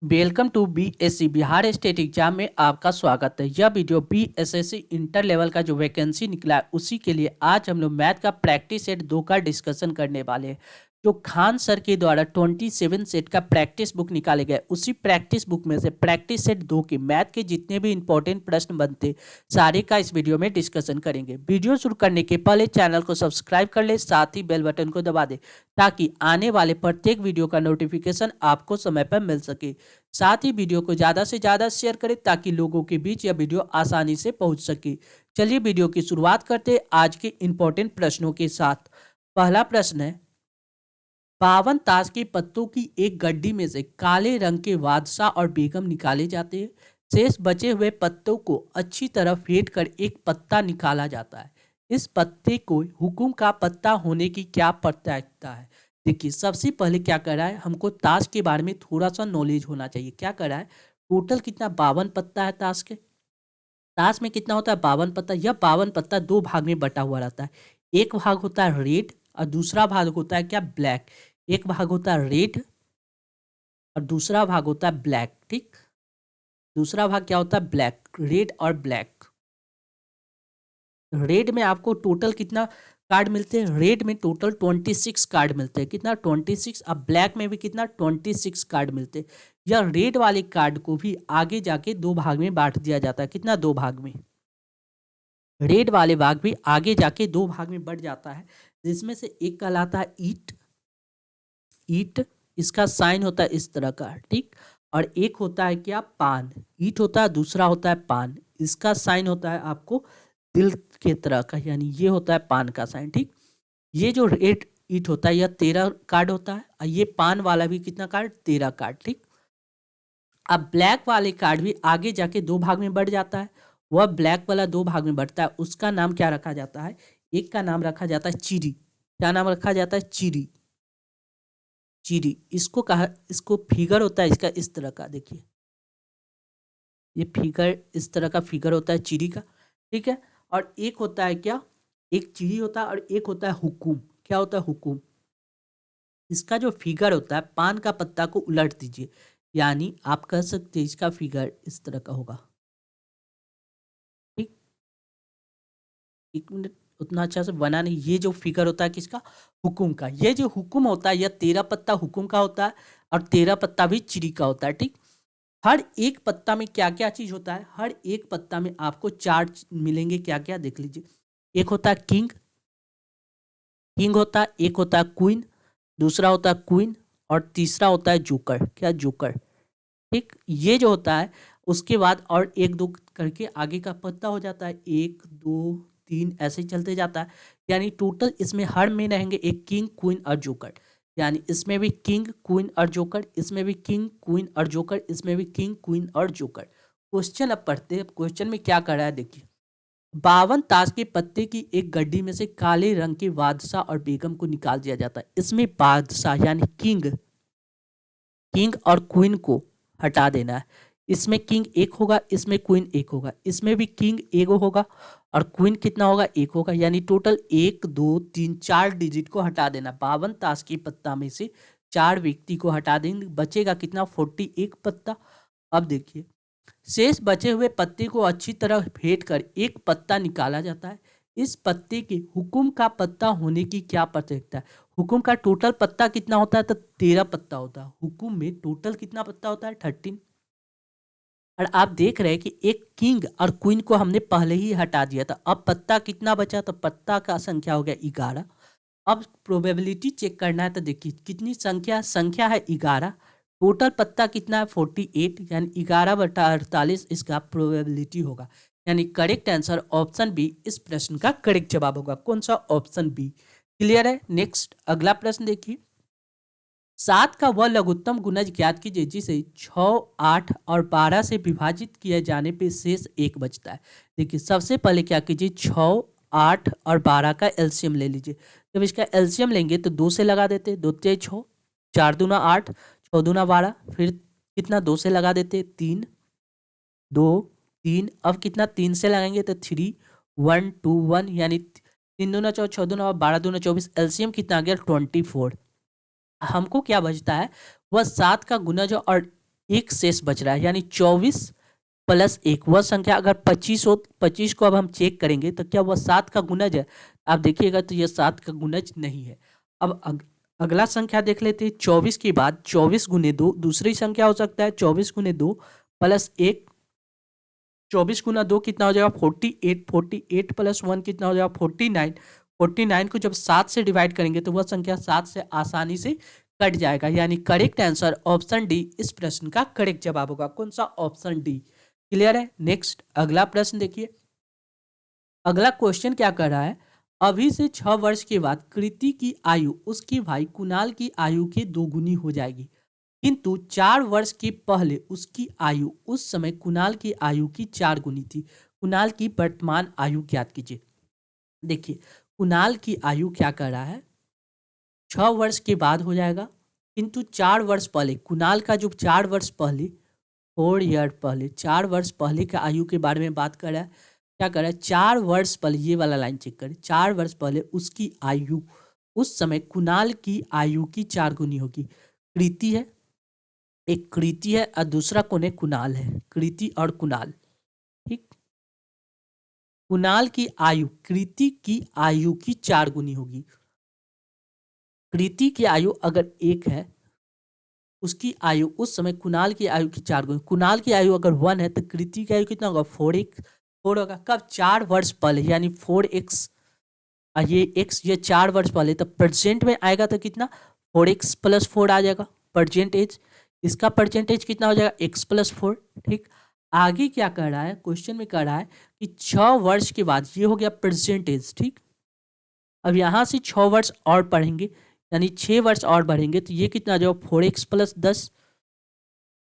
Welcome to BSC Bihar state exam में आपका स्वागत है। यह वीडियो बीएसएससी इंटर लेवल का जो वैकेंसी निकला है उसी के लिए आज हम लोग मैथ का प्रैक्टिस सेट 2 का डिस्कशन करने वाले हैं। जो खान सर के द्वारा 27 सेट का प्रैक्टिस बुक निकाले गए उसी प्रैक्टिस बुक में से प्रैक्टिस सेट 2 के मैथ के जितने भी इंपॉर्टेंट प्रश्न बनते सारे का इस वीडियो में डिस्कशन करेंगे। वीडियो शुरू करने के पहले चैनल को सब्सक्राइब कर ले, साथ ही बेल बटन को दबा दे ताकि आने वाले प्रत्येक वीडियो का नोटिफिकेशन आपको समय पर मिल सके। साथ ही वीडियो को ज़्यादा से ज़्यादा शेयर करें ताकि लोगों के बीच यह वीडियो आसानी से पहुंच सके। चलिए वीडियो की शुरुआत करते हैं आज के इंपॉर्टेंट प्रश्नों के साथ। पहला प्रश्न है, 52 ताश के पत्तों की एक गड्डी में से काले रंग के बादशाह और बेगम निकाले जाते हैं। शेष बचे हुए पत्तों को अच्छी तरह फेंट कर एक पत्ता निकाला जाता है। इस पत्ते को हुकुम का पत्ता होने की क्या प्रत्याशा है? देखिए, सबसे पहले क्या कर रहा है, हमको ताश के बारे में थोड़ा सा नॉलेज होना चाहिए। क्या कर रहा है, टोटल कितना 52 पत्ता है ताश के। ताश में कितना होता है, 52 पत्ता। यह 52 पत्ता दो भाग में बटा हुआ रहता है। एक भाग होता है रेड और दूसरा भाग होता है क्या, ब्लैक। एक भाग होता है रेड और दूसरा भाग होता है ब्लैक। ठीक, दूसरा भाग क्या होता है, ब्लैक। रेड और ब्लैक। रेड में आपको टोटल कितना कार्ड मिलते हैं, रेड में टोटल 26 कार्ड मिलते हैं। कितना, 26। अब ब्लैक में भी कितना, 26 कार्ड मिलते हैं। यह रेड वाले कार्ड को भी आगे जाके दो भाग में बांट दिया जाता है। कितना, दो भाग में। रेड वाले भाग भी आगे जाके दो भाग में बढ़ जाता है, जिसमें से एक कहलाता है ईट। ईट, इसका साइन होता है इस तरह का। ठीक, और एक होता है क्या, पान। ईट होता है, दूसरा होता है पान। इसका साइन होता है आपको दिल के तरह का, यानी ये होता है पान का साइन। ठीक, ये जो रेड ईट होता है यह 13 कार्ड होता है और ये पान वाला भी कितना कार्ड, 13 कार्ड। ठीक, अब ब्लैक वाले कार्ड भी आगे जाके दो भाग में बढ़ जाता है। वह ब्लैक वाला दो भाग में बढ़ता है, उसका नाम क्या रखा जाता है, एक का नाम रखा जाता है चिरी। क्या नाम रखा जाता है, चिरी। चिरी, इसको कहा, इसको फिगर होता है इसका इस तरह का। देखिए, ये फिगर, इस तरह का फिगर होता है चिरी का। ठीक है, और एक होता है क्या, एक चिड़ी होता है और एक होता है हुकुम। क्या होता है, हुकुम। इसका जो फिगर होता है, पान का पत्ता को उलट दीजिए, यानी आप कह सकते हैं इसका फिगर इस तरह का होगा। ठीक, एक मिनट, उतना अच्छा से बना नहीं। ये जो फिगर होता है किसका, हुकुम का। ये जो हुकुम होता है यह 13 पत्ता हुकुम का होता है और 13 पत्ता भी चिड़ी का होता है। ठीक, हर एक पत्ता में क्या क्या चीज होता है, हर एक पत्ता में आपको चार मिलेंगे। क्या क्या, देख लीजिए। एक होता है किंग, किंग होता है। एक होता है क्वीन, दूसरा होता है क्वीन और तीसरा होता है जोकर। क्या, जोकर। ठीक, ये जो होता है उसके बाद और एक दो करके आगे का पत्ता हो जाता है, एक दो तीन ऐसे ही चलते जाता है। यानी टोटल इसमें हर में रहेंगे एक किंग क्वीन और जोकर। यानी इसमें भी किंग क्वीन और जोकर, इसमें भी किंग क्वीन और जोकर, इसमें भी किंग क्वीन और जोकर। क्वेश्चन अब पढ़ते हैं। क्वेश्चन में क्या कर रहा है, देखिए। 52 ताश के पत्ते की एक गड्डी में से काले रंग के बादशाह और बेगम को निकाल दिया जाता है। इसमें बादशाह यानी किंग, किंग और क्वीन को हटा देना है। इसमें किंग एक होगा, इसमें क्वीन एक होगा, इसमें भी किंग एक होगा और क्वीन कितना होगा, एक होगा। यानी टोटल एक दो तीन चार डिजिट को हटा देना। 52 ताश की पत्ता में से चार व्यक्ति को हटा देंगे, बचेगा कितना, 41 पत्ता। अब देखिए, शेष बचे हुए पत्ते को अच्छी तरह फेंट कर एक पत्ता निकाला जाता है। इस पत्ते के हुकुम का पत्ता होने की क्या प्रत्यक्षता है। हुकुम का टोटल पत्ता कितना होता है, तो 13 पत्ता होता है। हुकुम में टोटल कितना पत्ता होता है, 13। और आप देख रहे हैं कि एक किंग और क्वीन को हमने पहले ही हटा दिया था। अब पत्ता कितना बचा, तो पत्ता का संख्या हो गया 11। अब प्रोबेबिलिटी चेक करना है, तो देखिए कितनी संख्या, संख्या है 11। टोटल पत्ता कितना है, 48, यानी 11/48 इसका प्रोबेबिलिटी होगा। यानी करेक्ट आंसर ऑप्शन बी इस प्रश्न का करेक्ट जवाब होगा। कौन सा, ऑप्शन बी। क्लियर है। नेक्स्ट अगला प्रश्न देखिए। 7 का वह लघुत्तम गुणज ज्ञात कीजिए जिसे 6, 8 और 12 से विभाजित किए जाने पे शेष एक बचता है। देखिए, सबसे पहले क्या कीजिए, 6, 8 और 12 का एलसीएम ले लीजिए। जब इसका एलसीएम लेंगे तो 2 से लगा देते, 2 तेज 6, 4 दूना 8, 6 दूना 12, फिर कितना 2 से लगा देते, 3, 2, 3। अब कितना 3 से लगाएंगे तो 3, 1, 2, 1, यानी 3 दूना 4, 6 दूना 12 दूना 24। एलसीएम कितना आ गया, 24। हमको क्या बचता है, वह 7 का गुणज और एक शेष बच रहा है, यानी 24 प्लस 1 वह संख्या अगर 25 हो, 25 को अब हम चेक करेंगे तो क्या वह 7 का गुणज है? आप देखिएगा तो यह 7 का गुणज नहीं है। अब अगला संख्या देख लेते हैं। 24 के बाद 24 गुने 2 दूसरी संख्या हो सकता है। 24 गुने 2 प्लस 1, 24 गुना 2 कितना हो जाएगा? 48, 48 प्लस 1 कितना हो जाएगा? 49, 49 को जब 7 से डिवाइड करेंगे तो वह संख्या 7 से आसानी से कट जाएगा, यानी करेक्ट आंसर ऑप्शन डी इस प्रश्न का करेक्ट जवाब होगा। कौन सा? Option D. क्लियर है? नेक्स्ट अगला प्रश्न देखिए। अगला क्वेश्चन क्या कर रहा है? अभी से 6 वर्ष के बाद कृति की आयु उसके भाई कुणाल की आयु के 2 गुनी हो जाएगी, किंतु 4 वर्ष के पहले उसकी आयु उस समय कुणाल की आयु की 4 गुनी थी। कुणाल की वर्तमान आयु ज्ञात कीजिए। देखिए कुणाल की आयु क्या कर रहा है? 6 वर्ष के बाद हो जाएगा, किंतु 4 वर्ष पहले कुणाल का जो 4 वर्ष पहले 4 ईयर पहले 4 वर्ष पहले के आयु के बारे में बात कर रहा है। क्या कर रहा है? 4 वर्ष पहले, ये वाला लाइन चेक करें, 4 वर्ष पहले उसकी आयु उस समय कुणाल की आयु की 4 गुनी होगी। कृति है, एक कृति है और दूसरा कौन है? कुणाल है। कृति और कुणाल, ठीक। कुणाल की आयु कृति की आयु की 4 गुनी होगी। कृति की आयु अगर 1 है, उसकी आयु उस समय कुणाल की आयु की 4 गुनी। कुणाल की आयु अगर 1 है तो कृति की आयु कितना होगा? 4x 4 होगा। कब? 4 वर्ष पहले, यानी 4x, ये x ये 4 वर्ष पहले, तो परसेंट में आएगा तो कितना? 4x प्लस 4 आ जाएगा परसेंटेज। इसका परसेंटेज कितना हो जाएगा? x प्लस 4, ठीक। आगे क्या कर रहा है? क्वेश्चन में कर रहा है कि 6 वर्ष के बाद, ये हो गया परसेंटेज, ठीक। अब यहाँ से 6 वर्ष और पढ़ेंगे, यानी 6 वर्ष और बढ़ेंगे तो ये कितना आ जाएगा? 4x प्लस 10,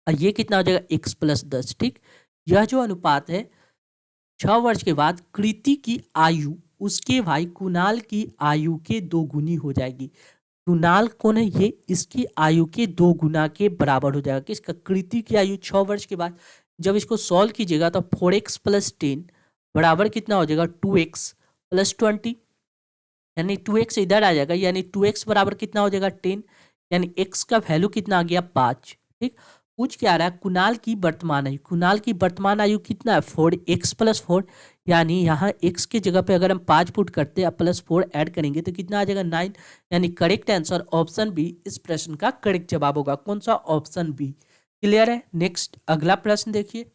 और ये कितना हो जाएगा? x प्लस 10, ठीक। यह जो अनुपात है 6 वर्ष के बाद कृति की आयु उसके भाई कुणाल की आयु के 2 गुनी हो जाएगी। कुणाल कौन है? ये इसकी आयु के 2 गुना के बराबर हो जाएगा। किसका? कृति की आयु 6 वर्ष के बाद। जब इसको सॉल्व कीजिएगा तो 4x प्लस 10 बराबर कितना हो जाएगा? 2x प्लस 20, यानी 2x इधर आ जाएगा, यानी 2x बराबर कितना हो जाएगा? 10, यानी x का वैल्यू कितना आ गया? 5, ठीक। पूछ क्या आ रहा है? कुणाल की वर्तमान आयु। कुणाल की वर्तमान आयु कितना है? 4x प्लस 4, यानी यहाँ x की जगह पे अगर हम 5 पुट करते हैं प्लस 4 ऐड करेंगे तो कितना आ जाएगा? 9, यानी करेक्ट आंसर ऑप्शन बी इस प्रश्न का करेक्ट जवाब होगा। कौन सा? Option B. क्लियर है? नेक्स्ट अगला प्रश्न देखिए।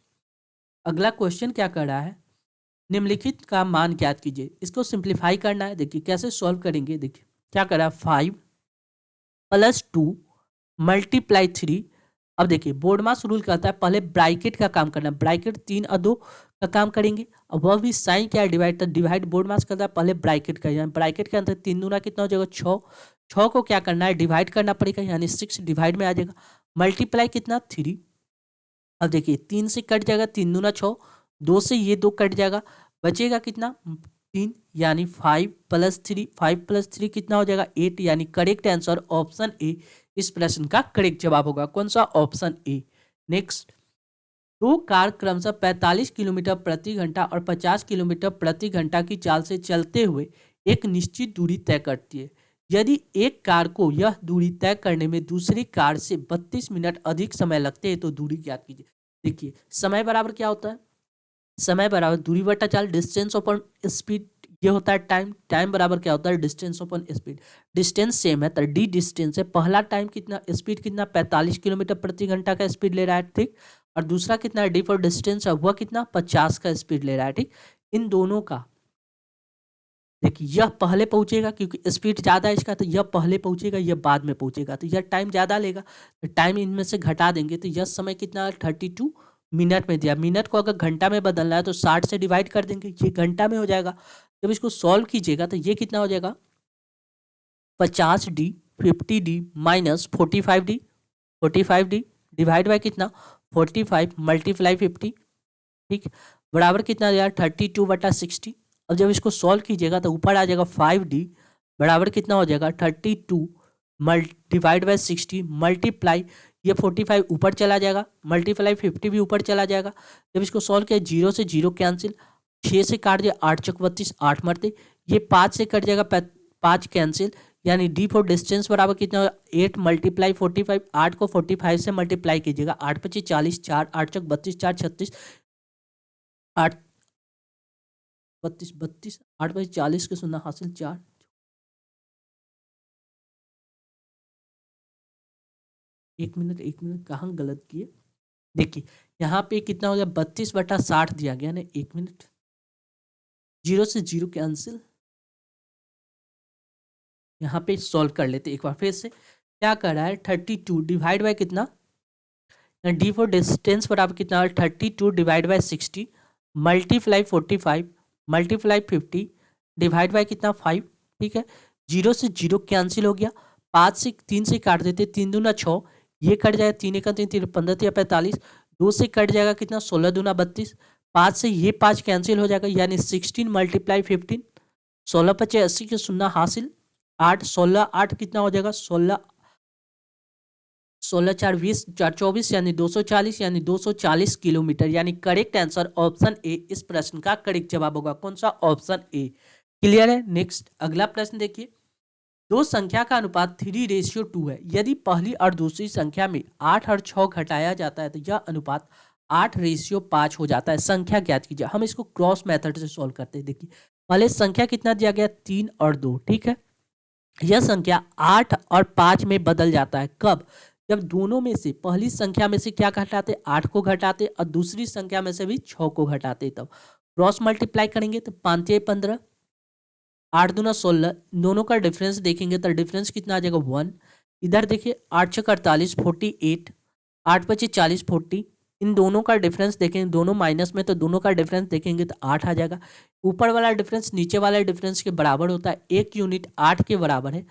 अगला क्वेश्चन क्या कर रहा है? निम्नलिखित का मान ज्ञात कीजिए। इसको सिंप्लीफाई करना है। देखिए कैसे सॉल्व करेंगे। देखिए क्या कर रहा है? 5 प्लस 2 मल्टीप्लाई 3। अब देखिए बोर्ड मास रूल कहता है पहले ब्रैकेट का काम करना, ब्रैकेट 3 और 2 का काम करेंगे। अब वह भी साइन क्या है? डिवाइड, तो डिवाइड बोर्ड मास करता है पहले ब्रैकेट का, यानी ब्रैकेट के अंदर 3 दूना कितना हो जाएगा? 6, 6 को क्या करना है? डिवाइड करना पड़ेगा, यानी 6 डिवाइड में आ जाएगा। मल्टीप्लाई कितना? 3। अब देखिए 3 से कट जाएगा, 3 दूना 6, 2 से ये 2 कट जाएगा, बचेगा कितना? 3, यानी 5 प्लस 3, 5 प्लस 3 कितना हो जाएगा? 8, यानी करेक्ट आंसर ऑप्शन ए इस प्रश्न का करेक्ट जवाब होगा। कौन सा? Option A. नेक्स्ट, 2 कार क्रमशः 45 किलोमीटर प्रति घंटा और 50 किलोमीटर प्रति घंटा की चाल से चलते हुए एक निश्चित दूरी तय करती है। यदि एक कार को यह दूरी तय करने में दूसरी कार से 32 मिनट अधिक समय लगते हैं तो दूरी ज्ञात कीजिए। देखिए समय बराबर क्या होता है? समय बराबर दूरी बटा चाल, डिस्टेंस अपॉन स्पीड, ये होता है टाइम। टाइम बराबर क्या होता है? Distance upon speed. Distance same है तो डी डिस्टेंस है। पहला टाइम कितना, स्पीड कितना? 45 किलोमीटर प्रति घंटा का स्पीड ले रहा है, ठीक। और दूसरा कितना है? डी फॉर डिस्टेंस है, वह कितना? 50 का स्पीड ले रहा है, ठीक। इन दोनों का देखिए यह पहले पहुंचेगा क्योंकि स्पीड ज़्यादा है इसका, तो यह पहले पहुंचेगा, यह बाद में पहुंचेगा, तो यह टाइम ज़्यादा लेगा। तो टाइम इनमें से घटा देंगे तो यह समय कितना? 32 मिनट में दिया। मिनट को अगर घंटा में बदलना है तो 60 से डिवाइड कर देंगे, ये घंटा में हो जाएगा। जब इसको सॉल्व कीजिएगा तो ये कितना हो जाएगा? 50D 50D minus 45D 45D divide by कितना? 45 मल्टीप्लाई 50, ठीक, बराबर कितना यार? 32/60। अब जब इसको सॉल्व कीजिएगा तो ऊपर आ जाएगा 5D बराबर कितना हो जाएगा? 32 डिवाइड बाय 60 मल्टीप्लाई, ये 45 ऊपर चला जाएगा, मल्टीप्लाई 50 भी ऊपर चला जाएगा। जब इसको सॉल्व किया 0 से 0 कैंसिल, 6 से काट दिया 8 चौक 32, 8 मरते, ये 5 से कट जाएगा 5 कैंसिल, यानी डी फॉर डिस्टेंस बराबर कितना होगा 8 मल्टीप्लाई 45, 8 को 45 से मल्टीप्लाई कीजिएगा, 8 पच्चीस 40, 4 8 चौक 32, 4 36, 8 32 32, 8 पच्चीस 40 के सुनना हासिल 4। एक मिनट कहाँ गलत किए, देखिए यहाँ पे कितना हो गया 32/60 दिया गया ना, 1 मिनट, 0 से 0 कैंसिल। यहाँ पे सॉल्व कर लेते एक बार फिर से, क्या कर रहा है 32 डिवाइड बाय कितना, डी फॉर डिस्टेंस बराबर कितना है 32 divide by 60 multiply 45 multiply 50 divide by कितना 5, ठीक है। 0 से 0 कैंसिल हो गया, 5 से 3 से काट देते, 3 दूना 6, ये कट जाएगा 3 एक 3 3 15 3 45, 2 से कट जाएगा कितना 16 दूना 32, 5 से ये 5 कैंसिल हो जाएगा, यानी 16 मल्टीप्लाई 15, 16 पचे 80 के शून्य हासिल 8, 16 8 कितना हो जाएगा 16 16 4 20 4 24 यानी 240, यानी 240 किलोमीटर, यानी करेक्ट आंसर ऑप्शन ए इस प्रश्न का करेक्ट जवाब होगा। कौन सा, ऑप्शन ए। क्लियर है। नेक्स्ट अगला प्रश्न देखिए, दो संख्या का अनुपात 3:2 है, यदि पहली और दूसरी संख्या में 8 और 6 घटाया जाता है तो यह अनुपात 8:5 हो जाता है। संख्या ज्ञात कीजिए। हम इसको क्रॉस मेथड से सॉल्व करते हैं। देखिए पहले संख्या कितना दिया गया 3 और 2, ठीक है। यह संख्या 8 और 5 में बदल जाता है, कब, जब दोनों में से पहली संख्या में से क्या घटाते 8 को घटाते और दूसरी संख्या में से भी 6 को घटाते, तब क्रॉस मल्टीप्लाई करेंगे तो 5 या 15, 8 दूना 16, दोनों का डिफरेंस देखेंगे तो डिफरेंस कितना आ जाएगा 1। इधर देखिए 8 छः 48 48, 8 पच्चीस 40 40, इन दोनों का डिफरेंस देखेंगे, दोनों माइनस में तो दोनों का डिफरेंस देखेंगे तो 8 आ जाएगा। ऊपर वाला डिफरेंस नीचे वाले डिफरेंस के बराबर होता है, 1 यूनिट 8 के बराबर है,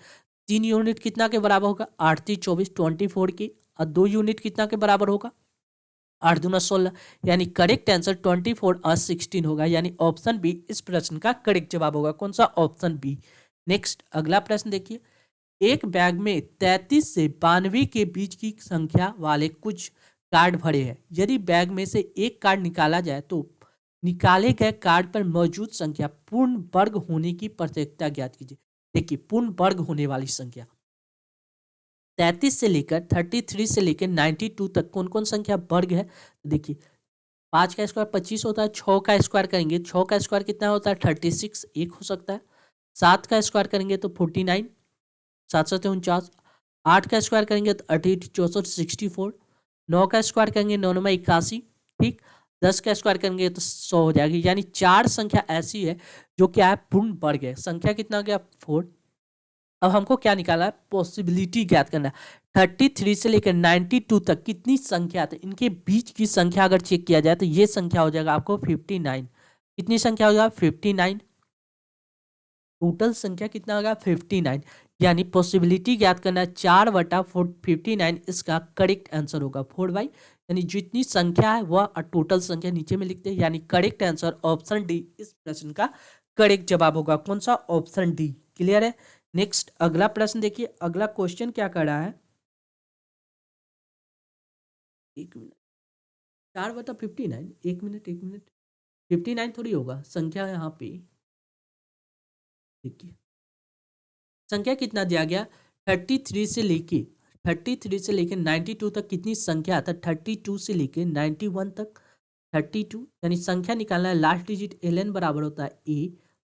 3 यूनिट कितना के बराबर होगा 8 3 24 24 की, और 2 यूनिट कितना के बराबर होगा 8 दूना 16, यानी करेक्ट आंसर 24 और 16 होगा, यानी ऑप्शन बी इस प्रश्न का करेक्ट जवाब होगा। कौन सा, ऑप्शन बी। नेक्स्ट अगला प्रश्न देखिए, एक बैग में 33 से 92 के बीच की संख्या वाले कुछ कार्ड भरे हैं, यदि बैग में से एक कार्ड निकाला जाए तो निकाले गए कार्ड पर मौजूद संख्या पूर्ण वर्ग होने की प्रत्येकता ज्ञात कीजिए। देखिए पूर्ण वर्ग होने वाली संख्या 33 से लेकर 33 से लेकर 92 तक कौन कौन संख्या वर्ग है। देखिए 5 का स्क्वायर 25 होता है, 6 का स्क्वायर करेंगे 6 का स्क्वायर कितना होता है 36 एक हो सकता है, 7 का स्क्वायर करेंगे तो 49 7 7 49, 8 का स्क्वायर करेंगे तो 88 64 64, 9 का स्क्वायर करेंगे 9 9 81, ठीक, 10 का स्क्वायर करेंगे तो 100 हो जाएगी। यानी 4 संख्या ऐसी है जो क्या है पूर्ण वर्ग है। संख्या कितना हो गया 4। अब हमको क्या निकालना है, पॉसिबिलिटी ज्ञात करना है। 33 से लेकर 92 तक कितनी संख्या आती है, इनके बीच की संख्या अगर चेक किया जाए तो ये संख्या हो जाएगा आपको 59। कितनी संख्या हो जाएगा 59, टोटल संख्या कितना होगा 59, यानी पॉसिबिलिटी ज्ञात करना है 4/59 इसका करेक्ट आंसर होगा 4/, यानी जितनी संख्या है वह टोटल संख्या नीचे में लिखते हैं, यानी करेक्ट आंसर ऑप्शन डी इस प्रश्न का करेक्ट जवाब होगा। कौन सा, ऑप्शन डी। क्लियर है। नेक्स्ट अगला प्रश्न देखिए, अगला क्वेश्चन क्या कर रहा है, 1 मिनट, 4/59, 1 मिनट 59 थोड़ी होगा संख्या यहाँ पे। देखिए संख्या कितना दिया गया 33 से लेके 92 तक कितनी संख्या आता है 32 से लेके 91 तक 32, यानी संख्या निकालना है, लास्ट डिजिट ln बराबर होता है a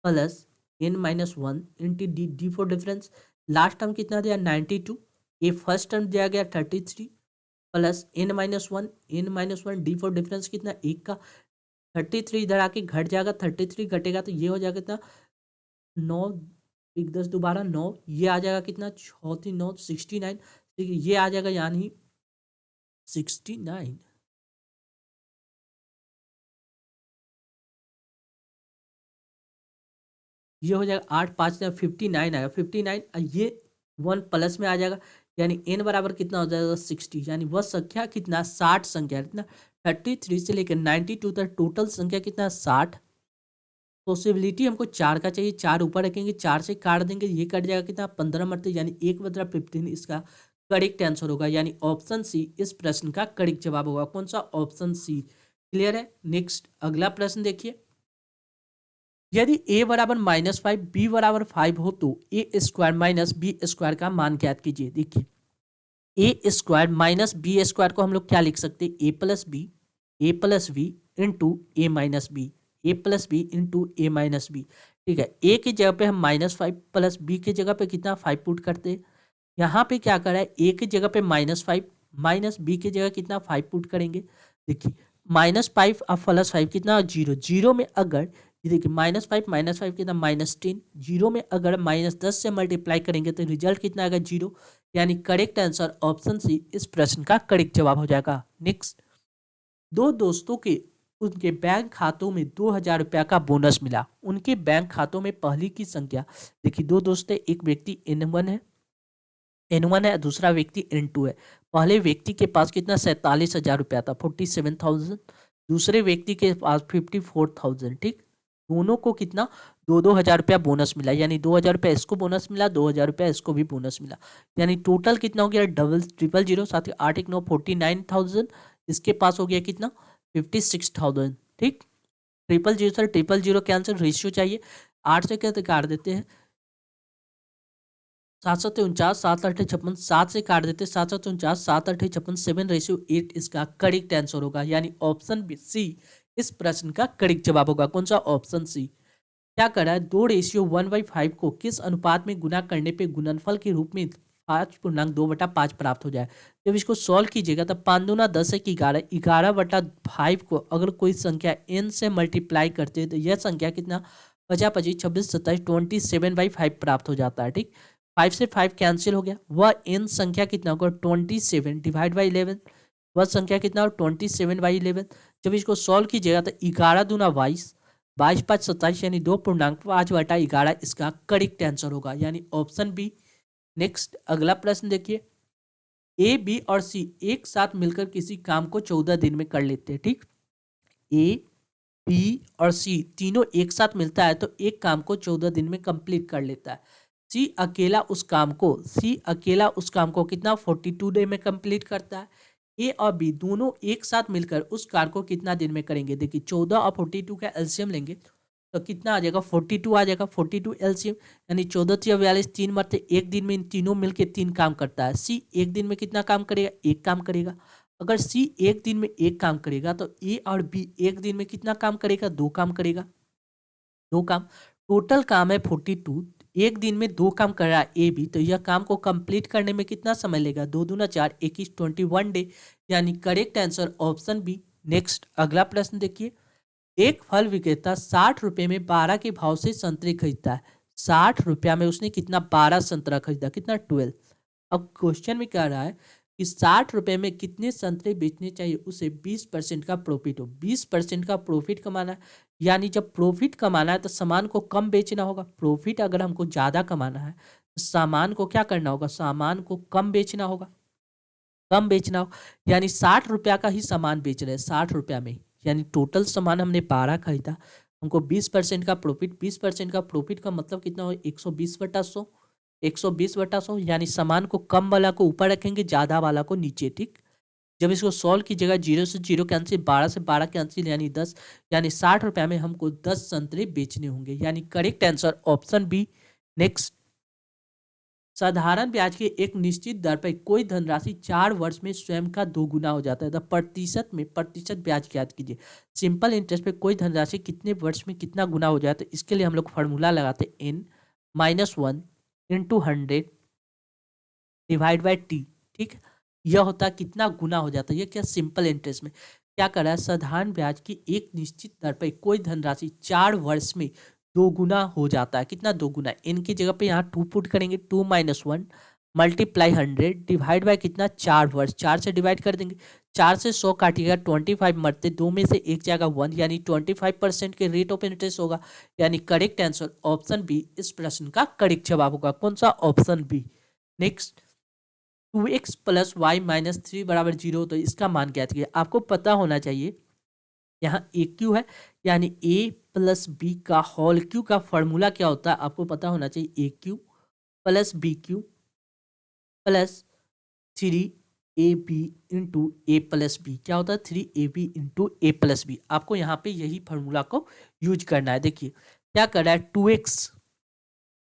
plus n-1 into D, D for difference, last term कितना दिया 92, ए फर्स्ट टर्म दिया गया 33 plus n-1 D for difference कितना एक का 33 इधर आके घट जाएगा, 33 घटेगा तो ये हो जाएगा कितना 9 1 10 दोबारा 9, ये आ जाएगा कितना 6 3 9 69, ये आ जाएगा यानी 69, ये हो जाएगा 8 5 59 आएगा 59, ये 1 प्लस में आ जाएगा, यानी n बराबर कितना हो जाएगा 60, यानी वह संख्या कितना 60 संख्या कितना 33 से लेकर 92 तक टोटल संख्या कितना 60। पॉसिबिलिटी हमको 4 का चाहिए, 4 ऊपर रखेंगे 4 से काट देंगे, ये कट जाएगा कितना 15 मरते, यानी 1/15 इसका करेक्ट आंसर होगा, यानी ऑप्शन सी इस प्रश्न का करेक्ट जवाब होगा। कौन सा, ऑप्शन सी। क्लियर है। नेक्स्ट अगला प्रश्न देखिए, यदि a बराबर -5 b बराबर 5 हो तो a square minus B square का मान ज्ञात कीजिए। देखिए A square minus B square को हम लोग क्या लिख सकते हैं, A plus B into A minus B, A plus B into A minus B. ठीक है, ए की जगह पे हम -5 प्लस बी की जगह पे कितना 5 पुट करते हैं। यहाँ पे क्या करा है, ए की जगह पे -5 माइनस बी की जगह कितना 5 पुट करेंगे। देखिए -5 और +5 कितना 0, 0 में अगर ये देखिए -5 कितना -10, 0 में अगर -10 से मल्टीप्लाई करेंगे तो रिजल्ट कितना आएगा 0, यानी करेक्ट आंसर ऑप्शन सी इस प्रश्न का करेक्ट जवाब हो जाएगा। नेक्स्ट, दो दोस्तों के उनके बैंक खातों में 2000 रुपया का बोनस मिला। उनके बैंक खातों में पहली की संख्या, देखिए दो दोस्त है, एक व्यक्ति N1 है, दूसरा व्यक्ति N2 है। पहले व्यक्ति के पास कितना 47,000 रुपया था, 47,000। दूसरे व्यक्ति के पास 54,000। ठीक, दोनों को कितना 2-2 हज़ार रुपया बोनस मिला, यानी 2,000 रुपया इसको बोनस मिला, 2,000 रुपया इसको भी बोनस मिला, यानी टोटल कितना हो गया डबल ट्रिपल जीरो, साथ ही 8 1 9 49,000। इसके पास हो गया कितना 56,000। ठीक, triple zero sir, triple zero के आंसर रेशियो चाहिए, 8 से क्या काट देते हैं 7-7-49, 7-8-56, 7 से काट देते 7-7-49, 7-8-56, 7:8 इसका करेक्ट आंसर होगा, यानी ऑप्शन सी इस प्रश्न का करेक्ट जवाब होगा। कौन सा, ऑप्शन सी। क्या करा है, 2:1/5 को किस अनुपात में गुना करने पे गुणनफल के रूप में 5.2/5 प्राप्त हो जाए। जब इसको सॉल्व कीजिएगा तब 5 दूना 10 है कि 11, 11/5 को अगर कोई संख्या n से मल्टीप्लाई करते हैं तो यह संख्या कितना 50 25 26 27 27/5 प्राप्त हो जाता है। ठीक, 5 से 5 कैंसिल हो गया, वह n संख्या कितना होगा 27 डिवाइड बाई 11, वह संख्या कितना हो 27/11। जब इसको सॉल्व कीजिएगा तो 11 दूना 22, 22 5 27, यानी 2.5/11 इसका करेक्ट आंसर होगा, यानी ऑप्शन बी। नेक्स्ट अगला प्रश्न देखिए, ए बी और सी एक साथ मिलकर किसी काम को 14 दिन में कर लेते हैं। ठीक, ए बी और सी तीनों एक साथ मिलता है तो एक काम को 14 दिन में कंप्लीट कर लेता है। सी अकेला उस काम को कितना 42 डे में कंप्लीट करता है। ए और बी दोनों एक साथ मिलकर उस कार्य को कितना दिन में करेंगे। देखिए 14 और 42 का एलसीएम लेंगे तो कितना आ जाएगा 42 आ जाएगा, 42 एलसीएम, यानी 14 42 3 मरते एक दिन में इन तीनों मिलकर 3 काम करता है। सी एक दिन में कितना काम करेगा, एक काम करेगा। अगर सी एक दिन में एक काम करेगा तो ए और बी एक दिन में कितना काम करेगा, 2 काम करेगा, 2 काम। टोटल काम है 42, एक दिन में 2 काम कर रहा है ए बी, तो यह काम को कंप्लीट करने में कितना समय लेगा, 2 दूना 4 21 21 डे, यानी correct answer option B. Next अगला प्रश्न देखिए, एक फल विक्रेता 60 रुपए में 12 के भाव से संतरे खरीदता है। 60 रुपया में उसने कितना 12 संतरा खरीदा, कितना 12। अब क्वेश्चन में कह रहा है कि 60 रुपए में कितने संतरे बेचने चाहिए उसे 20% का प्रॉफिट हो। 20% का प्रॉफिट कमाना है, यानी जब प्रॉफिट कमाना है तो सामान को कम बेचना होगा। प्रॉफिट अगर हमको ज़्यादा कमाना है तो सामान को क्या करना होगा, सामान को कम बेचना होगा, कम बेचना हो, यानी 60 रुपया का ही सामान बेच रहे हैं 60 रुपया में, यानी टोटल सामान हमने 12 खरीदा, हमको 20% का प्रॉफिट, 20% का प्रॉफिट का मतलब कितना हो 120/100, 120/100, यानी सामान को कम वाला को ऊपर रखेंगे, ज़्यादा वाला को नीचे। ठीक, जब इसको सॉल्व कीजिएगा 0 से 0 कैंसिल, 12 से 12 कैंसिल, यानी 10, यानी 60 रुपया में हमको 10 संतरे बेचने होंगे, यानी correct answer option B. Next, साधारण ब्याज के एक निश्चित दर पर कोई धनराशि 4 वर्ष में स्वयं का 2 गुना हो जाता है। तो प्रतिशत में प्रतिशत ब्याज ज्ञात कीजिए। सिंपल इंटरेस्ट पे कोई धनराशि कितने वर्ष में कितना गुना हो जाता है, इसके लिए हम लोग फार्मूला लगाते हैं n-1 into 100 divide by T. ठीक, यह होता है कितना गुना हो जाता है। यह क्या सिंपल इंटरेस्ट में क्या कर रहा है, साधारण ब्याज की एक निश्चित दर पर कोई धनराशि 4 वर्ष में 2 गुना हो जाता है। कितना 2 गुना, इनकी जगह पे यहाँ 2 पुट करेंगे, 2 - 1 मल्टीप्लाई 100 डिवाइड बाय कितना 4 वर्ष, 4 से डिवाइड कर देंगे, 4 से 100 काटिएगा 25 मरते 2 में से एक जाएगा 1, यानी 25% के रेट ऑफ इंटरेस्ट होगा, यानी करेक्ट आंसर ऑप्शन बी इस प्रश्न का करेक्ट जवाब होगा। कौन सा, option B. Next, 2x + y - 3 = 0, तो इसका मान ज्ञात कीजिए। आपको पता होना चाहिए यहाँ ए क्यू है, यानी ए प्लस बी का होल क्यू का फॉर्मूला क्या होता है, आपको पता होना चाहिए। A cube plus b cube plus 3ab into a plus b, क्या होता है 3ab into a plus B. आपको यहाँ पे यही फार्मूला को यूज करना है। देखिए क्या कर रहा है, 2x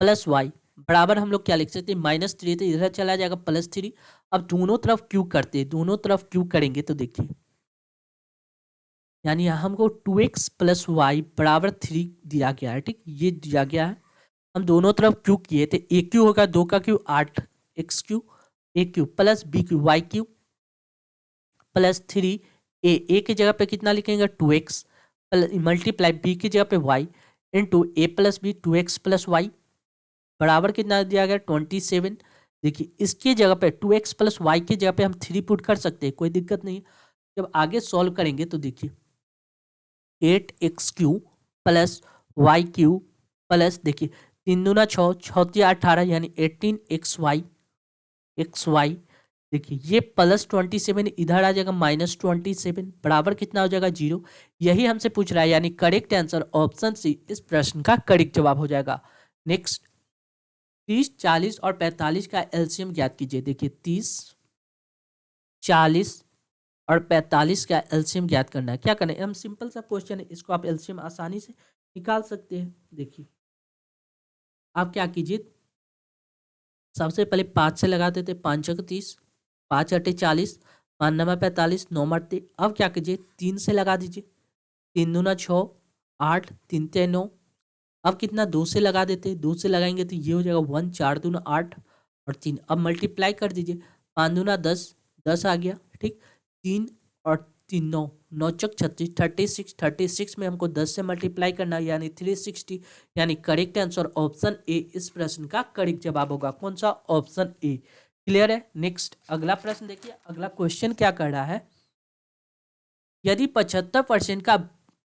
प्लस वाई बराबर हम लोग क्या लिख सकते हैं, -3, तो इधर चला जाएगा +3। अब दोनों तरफ क्यू करते हैं, दोनों तरफ क्यू करेंगे तो देखिए, यानी यहाँ हमको 2x प्लस वाई बराबर 3 दिया गया है, ठीक, ये दिया गया है। हम दोनों तरफ क्यू किए थे, ए क्यू होगा 2 का cube 8 x cube, a cube plus b cube y Q plus 3 a की जगह पे कितना लिखेंगे 2x मल्टीप्लाई बी की जगह पे y into a plus b 2x plus y बराबर कितना दिया गया 27। देखिए इसकी जगह पे 2x प्लस वाई की जगह पे हम 3 पुट कर सकते हैं, कोई दिक्कत नहीं। जब आगे सॉल्व करेंगे तो देखिए 8x Q plus Y Q plus देखिए 3 दूना 6, 6 18 यानी 18xy देखिए ये +27 इधर आ जाएगा -27 बराबर कितना हो जाएगा 0। यही हमसे पूछ रहा है, यानी करेक्ट आंसर ऑप्शन सी इस प्रश्न का करेक्ट जवाब हो जाएगा। नेक्स्ट 30, 40 और 45 का एलसीएम ज्ञात कीजिए। देखिए 30, 40 और 45 का एलसीएम ज्ञात करना है। क्या करना है, हम सिंपल सा क्वेश्चन है, इसको आप एलसीएम आसानी से निकाल सकते हैं। देखिए आप क्या कीजिए, सबसे पहले 5 से लगा देते, 5 × 30, 5 × 40, 5 9 45, 9 मरते। अब क्या कीजिए 3 से लगा दीजिए, 3 दूना 6, 8, 3 3 9। अब कितना 2 से लगा देते, 2 से लगाएंगे तो ये हो जाएगा 1, 4 दूना 8 और 3। अब मल्टीप्लाई कर दीजिए, 5 दूना 10, 10 आ गया, ठीक, 3 और 3 9, 9 चौक 36, 36, 36 में हमको 10 से मल्टीप्लाई करना है यानी 360, यानी करेक्ट आंसर ऑप्शन ए इस प्रश्न का करेक्ट जवाब होगा। कौन सा, ऑप्शन ए। क्लियर है। नेक्स्ट अगला प्रश्न देखिए, अगला क्वेश्चन क्या कर रहा है, यदि 75% का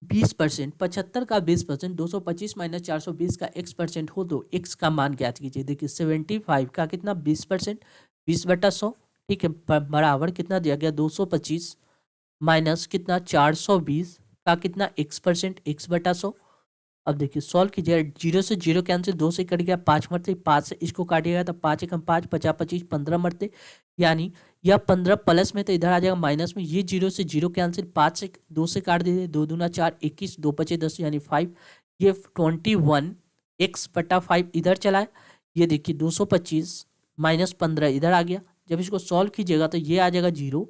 20%, 75 का 20%, 225 माइनस 420 का x% हो तो x का मान ज्ञात कीजिए। देखिए 75 का कितना 20%, 20/100, ठीक है, बराबर कितना दिया गया 225 माइनस कितना 420 का कितना x%, x/100। अब देखिए सॉल्व कीजिए, 0 से 0 कैंसिल, 2 से कट गया 5 मरते, 5 से इसको काटिएगा तो 5 एकम 5, 50 25 15 मरते, यानी यह 15 प्लस में तो इधर आ जाएगा माइनस में, ये 0 से 0 कैंसिल, 5 से 2 से काट दीजिए, 2 दूना 4, 21, 2 5 10 यानी 5, ये 21 x/5 इधर चला है। ये देखिए 225 माइनस 15 इधर आ गया। जब इसको सॉल्व कीजिएगा तो ये आ जाएगा 0,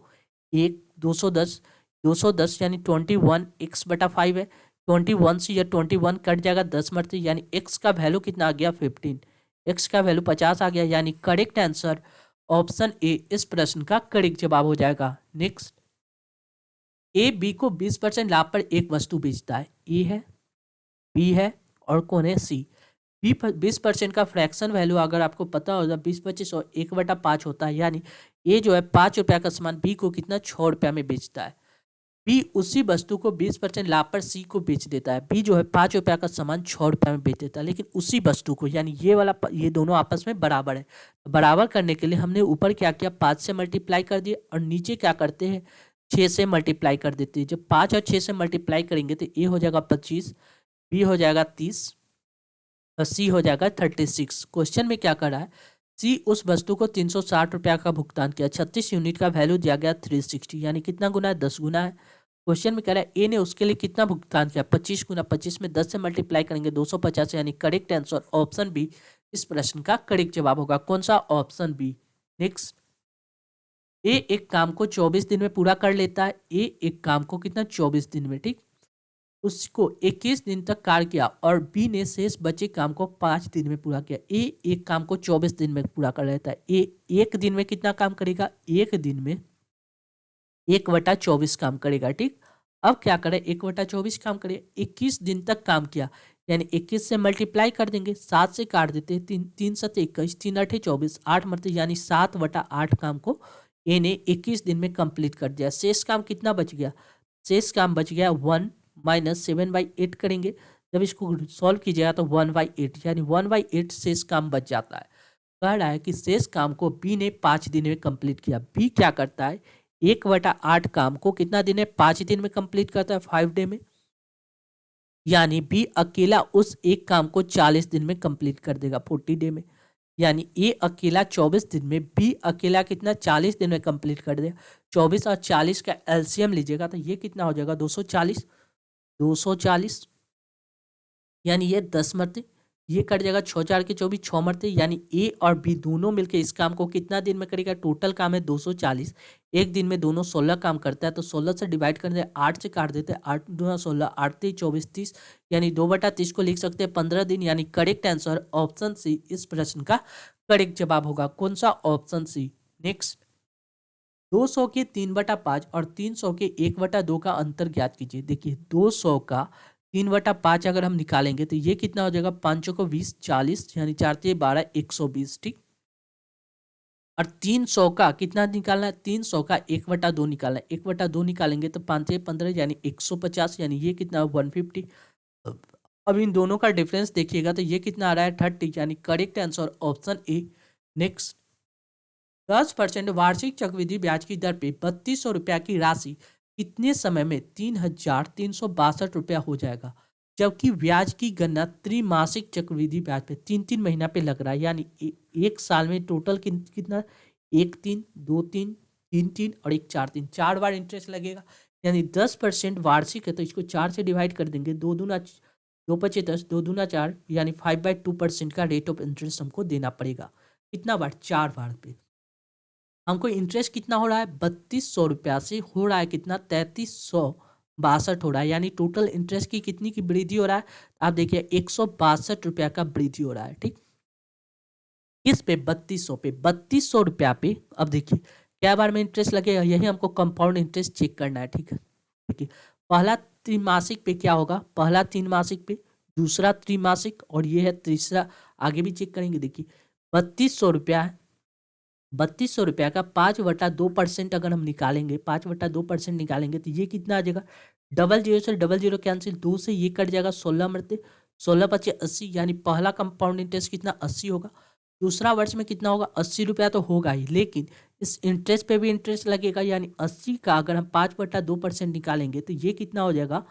1, 210, 210 यानी 21 x/5 है। 21 से या 21 कट जाएगा 10 मरते, यानी x का वैल्यू कितना आ गया 15, x का वैल्यू 50 आ गया, यानी करेक्ट आंसर ऑप्शन ए इस प्रश्न का करेक्ट जवाब हो जाएगा। नेक्स्ट ए बी को 20% लाभ पर एक वस्तु बेचता है, ए है, बी है और कौन है, सी। बी 20% का फ्रैक्शन वैल्यू अगर आपको पता होगा 20 25 और 1/5 होता है, यानी ए जो है 5 रुपया का सामान बी को कितना 6 रुपया में बेचता है। बी उसी वस्तु को 20% लाभ पर सी को बेच देता है। बी जो है 5 रुपया का सामान 6 रुपया में बेच देता है, लेकिन उसी वस्तु को, यानी ये वाला ये दोनों आपस में बराबर है। बराबर करने के लिए हमने ऊपर क्या किया 5 से मल्टीप्लाई कर दिए और नीचे क्या करते हैं 6 से मल्टीप्लाई कर देते हैं। जब 5 और 6 से मल्टीप्लाई करेंगे तो ए हो जाएगा 25, बी हो जाएगा 30 और सी हो जाएगा 36। क्वेश्चन में क्या कर रहा है, सी उस वस्तु को 360 रुपया का भुगतान किया, 36 यूनिट का वैल्यू दिया गया 360, यानी कितना गुना है 10 गुना है। क्वेश्चन में कह रहा है ए ने उसके लिए कितना भुगतान किया 25 गुना 25 में 10 से मल्टीप्लाई करेंगे 250, यानी करेक्ट आंसर ऑप्शन बी इस प्रश्न का करेक्ट जवाब होगा। कौन सा, ऑप्शन बी। नेक्स्ट ए एक काम को 24 दिन में पूरा कर लेता है, ए एक काम को कितना 24 दिन में, ठीक, उसको 21 दिन तक कार्य किया और बी ने शेष बचे काम को 5 दिन में पूरा किया। ए एक काम को 24 दिन में पूरा कर लेता है, ए एक दिन में कितना काम करेगा, एक दिन में 1/24 काम करेगा, ठीक। अब क्या करें 1/24 काम करे, 21 दिन तक काम किया, यानी 21 से मल्टीप्लाई कर देंगे, 7 से काट देते हैं, 3 3 7 21, 3 8 24, 8 मरते, यानी 7/8 काम को ए ने 21 दिन में कंप्लीट कर दिया। शेष काम कितना बच गया, शेष काम बच गया 1 माइनस 7/8 करेंगे, जब इसको सॉल्व कीजिएगा तो 1/8, यानी 1/8 शेष काम बच जाता है। कह रहा है कि शेष काम को बी ने 5 दिन में कंप्लीट किया। बी क्या करता है 1/8 काम को कितना दिन है 5 दिन में कंप्लीट करता है, 5 डे में, यानी बी अकेला उस एक काम को 40 दिन में कंप्लीट कर देगा, 40 डे में, यानी ए अकेला 24 दिन में, बी अकेला कितना 40 दिन में कंप्लीट कर देगा। 24 और 40 का एलसीएम लीजिएगा तो ये कितना हो जाएगा 240, 240 यानी ये 10 मरते, ये कट जाएगा 6 4 के 24 6 मरते, यानी ए और बी दोनों मिलके इस काम को कितना दिन में करेगा? टोटल काम है 240, एक दिन में दोनों 16 काम करता है, तो 16 से डिवाइड करते हैं, 8 से काट देते हैं, 8 दूना 16, 8 3 24 30, यानी 2/30 को लिख सकते हैं 15 दिन, यानी करेक्ट आंसर ऑप्शन सी इस प्रश्न का करेक्ट जवाब होगा। कौन सा? Option C. नेक्स्ट, 200 के 3/5 और 300 के 1/2 का अंतर ज्ञात कीजिए। देखिए 200 का 3/5 अगर हम निकालेंगे तो ये कितना हो जाएगा? 5 को 20 40, यानी 4 3 12 120, ठीक। और 300 का कितना निकालना है? 300 का 1/2 निकालना है, 1/2 निकालेंगे तो 5 से 15, यानी 150, यानी ये कितना? 150। अब इन दोनों का डिफरेंस देखिएगा तो ये कितना आ रहा है? 30, यानी correct answer option A. Next, 10% वार्षिक चक्रवृद्धि ब्याज की दर पे 3200 रुपया की राशि कितने समय में 3362 रुपया हो जाएगा? जबकि ब्याज की गणना त्रिमासिक चक्रवृद्धि ब्याज पे 3-3 महीना पे लग रहा है, यानी एक साल में टोटल कितना? 1 3 2 3 3 3 और 1 4 3, 4 बार इंटरेस्ट लगेगा। यानी 10% वार्षिक है तो इसको 4 से डिवाइड कर देंगे, 2 दूना 2 पचे 10, 2 दूना 4, यानी 5/2% का रेट ऑफ इंटरेस्ट हमको देना पड़ेगा। कितना बार? 4 बार पे। हमको इंटरेस्ट कितना हो रहा है? 3200 रुपया से हो रहा है कितना? 3362 हो रहा है, यानी टोटल इंटरेस्ट की कितनी की वृद्धि हो रहा है? आप देखिए 162 रुपया का वृद्धि हो रहा है, ठीक। किस पे? 3200 पे। 3200 रुपया पे अब देखिए क्या बार में इंटरेस्ट लगेगा, यही हमको कंपाउंड इंटरेस्ट चेक करना है, ठीक है। देखिए पहला त्रिमासिक पे क्या होगा? पहला त्रिमासिक पे, दूसरा त्रिमासिक, और ये है तीसरा। आगे भी चेक करेंगे। देखिए 3200 रुपया है, 3200 रुपया का 5/2% अगर हम निकालेंगे, 5/2% निकालेंगे तो ये कितना आ जाएगा? डबल जीरो से डबल जीरो कैंसिल, 2 से ये कट जाएगा, 16 मरते, 16 पचे 80, यानी पहला कंपाउंड इंटरेस्ट कितना? 80 होगा। दूसरा वर्ष में कितना होगा? 80 रुपया तो होगा ही, लेकिन इस इंटरेस्ट पे भी इंटरेस्ट लगेगा, यानी 80 का अगर हम 5/2% निकालेंगे तो ये कितना हो जाएगा?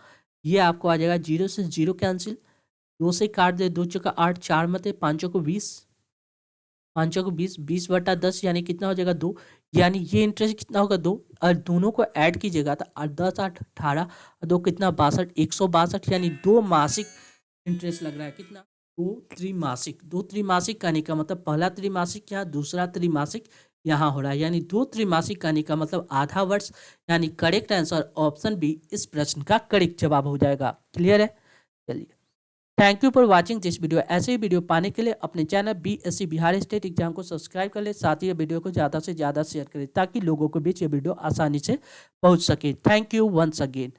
ये आपको आ जाएगा, 0 से 0 कैंसिल, 2 से काट दे, 2 चौका 8, 4 मते, 5 को 20, 5 को 20, 20/10, यानी कितना हो जाएगा? 2, यानी ये इंटरेस्ट कितना होगा? 2, और दोनों को ऐड कीजिएगा तो 10 8 18 और 2 कितना? 62, 162, यानी 2 मासिक इंटरेस्ट लग रहा है। कितना? 2 त्रिमासिक। 2 त्रिमासिक कहने का मतलब पहला त्रिमासिक यहाँ, दूसरा त्रिमासिक यहाँ हो रहा है, यानी 2 त्रिमासिक कहने का मतलब आधा वर्ष, यानी करेक्ट आंसर ऑप्शन बी इस प्रश्न का करेक्ट जवाब हो जाएगा। क्लियर है? चलिए, thank you for watching this video. ऐसे ही वीडियो पाने के लिए अपने channel BSc Bihar state exam को सब्सक्राइब कर ले, साथ ही ये वीडियो को ज़्यादा से ज़्यादा शेयर करें ताकि लोगों के बीच ये वीडियो आसानी से पहुंच सके। Thank you once again.